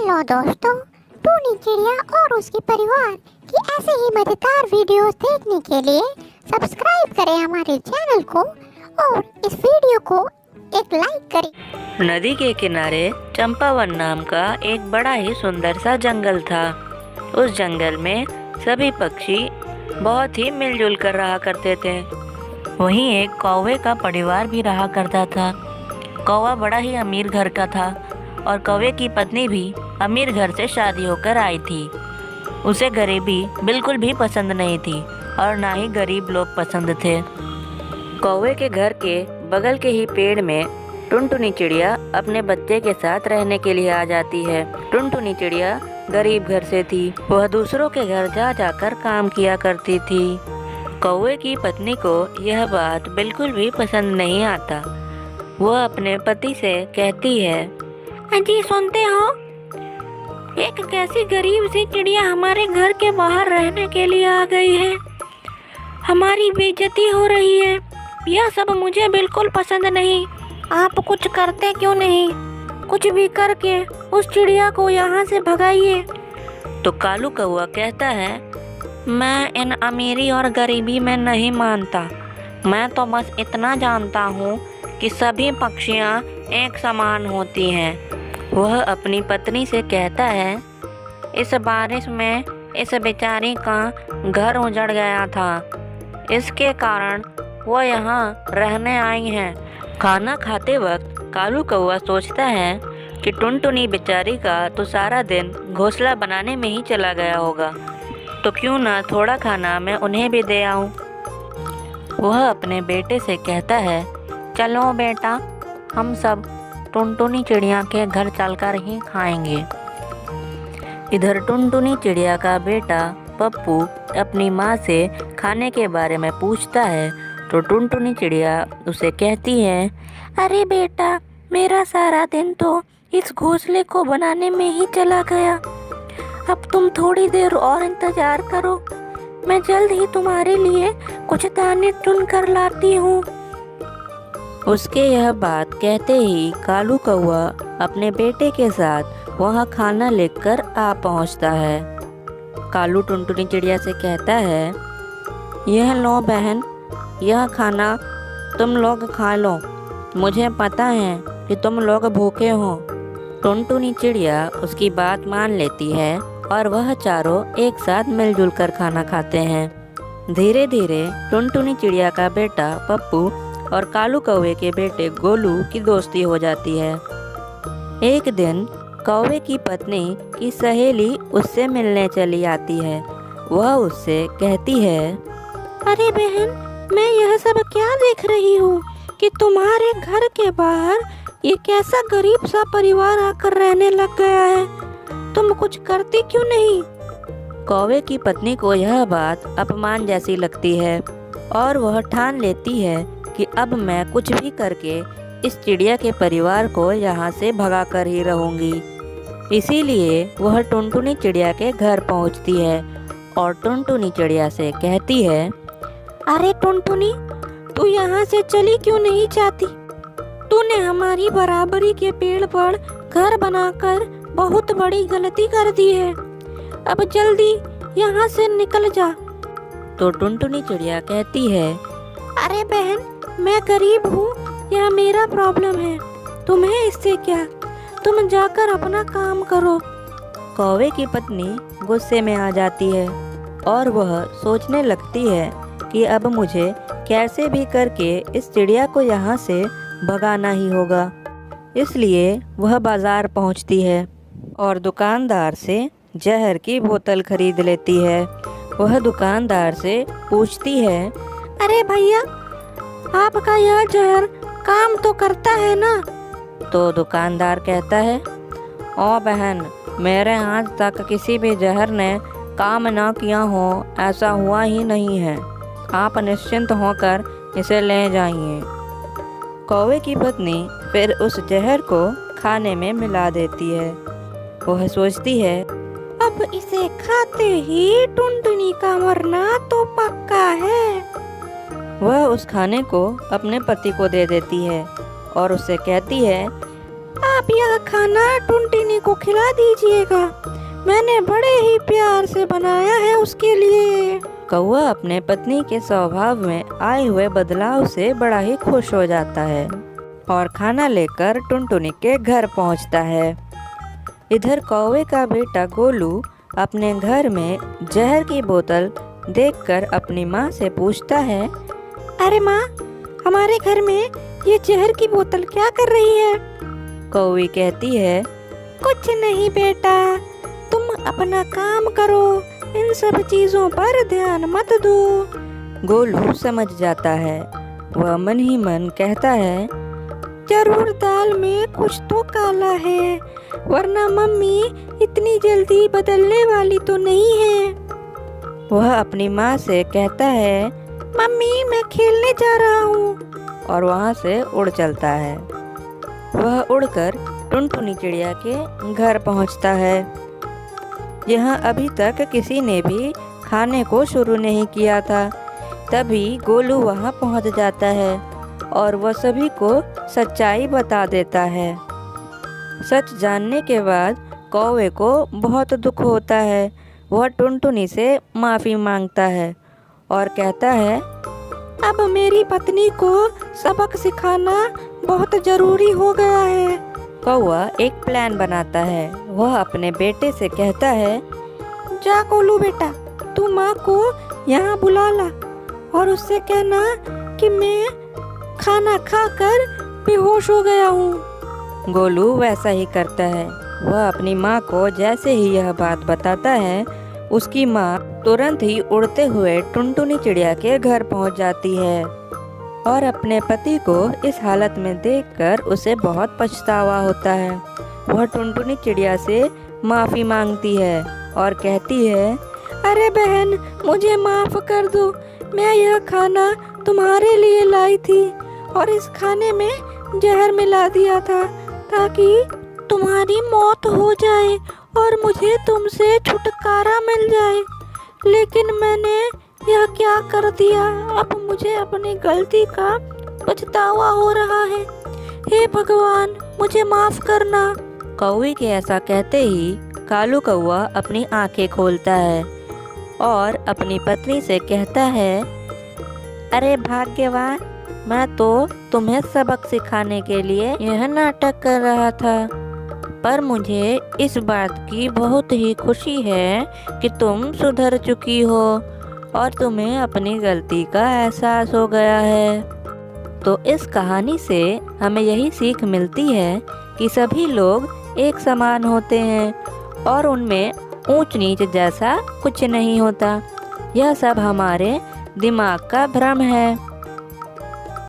Hello दोस्तों, टूनी चिड़िया और उसके परिवार की ऐसे ही मजेदार वीडियोस देखने के लिए सब्सक्राइब करें हमारे चैनल को और इस वीडियो को एक लाइक करें। नदी के किनारे चंपावन नाम का एक बड़ा ही सुंदर सा जंगल था। उस जंगल में सभी पक्षी बहुत ही मिलजुल कर रहा करते थे। वहीं एक कौवे का परिवार भी रहा करता था। कौवा बड़ा ही अमीर घर का था और कौवे की पत्नी भी अमीर घर से शादी होकर आई थी। उसे गरीबी बिल्कुल भी पसंद नहीं थी और ना ही गरीब लोग पसंद थे। कौवे के घर के बगल के ही पेड़ में टुनटुनी चिड़िया अपने बच्चे के साथ रहने के लिए आ जाती है। टुनटुनी चिड़िया गरीब घर से थी। वह दूसरों के घर जा जाकर काम किया करती थी। कौवे की पत्नी को यह बात बिल्कुल भी पसंद नहीं आता। वह अपने पति से कहती है, अजी सुनते हो, एक कैसी गरीब सी चिड़िया हमारे घर के बाहर रहने के लिए आ गई है। हमारी बेइज्जती हो रही है। यह सब मुझे बिल्कुल पसंद नहीं। आप कुछ करते क्यों नहीं? कुछ भी करके उस चिड़िया को यहाँ से भगाइए। तो कालू कौवा कहता है, मैं इन अमीरी और गरीबी में नहीं मानता। मैं तो बस इतना जानता हूँ कि सभी पक्षियाँ एक समान होती हैं। वह अपनी पत्नी से कहता है, इस बारिश में इस बेचारी का घर उजड़ गया था। इसके कारण वो यहाँ रहने आई हैं। खाना खाते वक्त कालू कौवा सोचता है कि टुनटुनी बेचारी का तो सारा दिन घोंसला बनाने में ही चला गया होगा, तो क्यों ना थोड़ा खाना मैं उन्हें भी दे आऊँ। वह अपने बेटे से कहता है, चलो बेटा, हम सब टुनटुनी चिड़िया के घर चलकर ही खाएंगे। इधर टुनटुनी चिड़िया का बेटा पप्पू अपनी माँ से खाने के बारे में पूछता है, तो टुनटुनी चिड़िया उसे कहती है, अरे बेटा, मेरा सारा दिन तो इस घोंसले को बनाने में ही चला गया। अब तुम थोड़ी देर और इंतजार करो, मैं जल्द ही तुम्हारे लिए कुछ दाने चुन कर लाती हूँ। उसके यह बात कहते ही कालू कौवा अपने बेटे के साथ वहाँ खाना लेकर आ पहुँचता है। कालू टुनटुनी चिड़िया से कहता है, यह लो बहन, यह खाना तुम लोग खा लो। मुझे पता है कि तुम लोग भूखे हो। टुनटुनी चिड़िया उसकी बात मान लेती है और वह चारों एक साथ मिलजुल कर खाना खाते हैं। धीरे धीरे टुनटुनी चिड़िया का बेटा पप्पू और कालू कौवे के बेटे गोलू की दोस्ती हो जाती है। एक दिन कौवे की पत्नी की सहेली उससे मिलने चली आती है। वह उससे कहती है, अरे बहन, मैं यह सब क्या देख रही हूँ कि तुम्हारे घर के बाहर ये कैसा गरीब सा परिवार आकर रहने लग गया है। तुम कुछ करती क्यों नहीं? कौवे की पत्नी को यह बात अपमान जैसी लगती है और वह ठान लेती है कि अब मैं कुछ भी करके इस चिड़िया के परिवार को यहाँ से भगा कर ही रहूँगी। इसीलिए वह टुनटुनी चिड़िया के घर पहुँचती है और टुनटुनी चिड़िया से कहती है, अरे टुनटुनी, तू यहाँ से चली क्यों नहीं जाती? तूने हमारी बराबरी के पेड़ पर घर बनाकर बहुत बड़ी गलती कर दी है। अब जल्दी यहाँ से निकल जा। तो टुनटुनी चिड़िया कहती है, अरे बहन, मैं गरीब हूँ, यह मेरा प्रॉब्लम है, तुम्हें इससे क्या? तुम जाकर अपना काम करो। कौवे की पत्नी गुस्से में आ जाती है और वह सोचने लगती है कि अब मुझे कैसे भी करके इस चिड़िया को यहाँ से भगाना ही होगा। इसलिए वह बाजार पहुँचती है और दुकानदार से जहर की बोतल खरीद लेती है। वह दुकानदार से पूछती है, अरे भैया, आपका यह जहर काम तो करता है ना? तो दुकानदार कहता है, ओ बहन, मेरे आज तक किसी भी जहर ने काम ना किया हो ऐसा हुआ ही नहीं है। आप निश्चिंत होकर इसे ले जाइए। कौवे की पत्नी फिर उस जहर को खाने में मिला देती है। वह सोचती है, अब इसे खाते ही टुनटुनी का मरना तो पक्का है। वह उस खाने को अपने पति को दे देती है और उससे कहती है, आप यह खाना टुनटुनी को खिला दीजिएगा, मैंने बड़े ही प्यार से बनाया है उसके लिए। कौवा अपने पत्नी के स्वभाव में आए हुए बदलाव से बड़ा ही खुश हो जाता है और खाना लेकर टुनटुनी के घर पहुंचता है। इधर कौवे का बेटा गोलू अपने घर में जहर की बोतल देखकर अपनी माँ से पूछता है, अरे माँ, हमारे घर में ये जहर की बोतल क्या कर रही है? कौवी कहती है, कुछ नहीं बेटा, तुम अपना काम करो, इन सब चीजों पर ध्यान मत दो। गोलू समझ जाता है। वह मन ही मन कहता है, जरूर दाल में कुछ तो काला है, वरना मम्मी इतनी जल्दी बदलने वाली तो नहीं है। वह अपनी माँ से कहता है, मम्मी मैं खेलने जा रहा हूँ, और वहाँ से उड़ चलता है। वह उड़कर टुनटुनी चिड़िया के घर पहुँचता है। यहाँ अभी तक किसी ने भी खाने को शुरू नहीं किया था। तभी गोलू वहाँ पहुँच जाता है और वह सभी को सच्चाई बता देता है। सच जानने के बाद कौवे को बहुत दुख होता है। वह टुनटुनी से माफ़ी मांगता है और कहता है, अब मेरी पत्नी को सबक सिखाना बहुत जरूरी हो गया है। कौवा एक प्लान बनाता है। वह अपने बेटे से कहता है, जा गोलू बेटा, तू माँ को यहाँ बुला ला और उससे कहना कि मैं खाना खाकर बेहोश हो गया हूँ। गोलू वैसा ही करता है। वह अपनी माँ को जैसे ही यह बात बताता है, उसकी माँ तुरंत ही उड़ते हुए टुनटुनी चिड़िया के घर पहुँच जाती है और अपने पति को इस हालत में देखकर उसे बहुत पछतावा होता है। वह टुनटुनी चिड़िया से माफ़ी मांगती है और कहती है, अरे बहन, मुझे माफ़ कर दो, मैं यह खाना तुम्हारे लिए लाई थी और इस खाने में जहर मिला दिया था ताकि तुम्हारी मौत हो जाए और मुझे तुमसे छुटकारा मिल जाए, लेकिन मैंने यह क्या कर दिया। अब मुझे अपनी गलती का पछतावा हो रहा है। हे भगवान, मुझे माफ़ करना। कौवे के ऐसा कहते ही कालू कौवा अपनी आंखें खोलता है और अपनी पत्नी से कहता है, अरे भाग्यवान, मैं तो तुम्हें सबक सिखाने के लिए यह नाटक कर रहा था, पर मुझे इस बात की बहुत ही खुशी है कि तुम सुधर चुकी हो और तुम्हें अपनी गलती का एहसास हो गया है। तो इस कहानी से हमें यही सीख मिलती है कि सभी लोग एक समान होते हैं और उनमें ऊंच नीच जैसा कुछ नहीं होता। यह सब हमारे दिमाग का भ्रम है।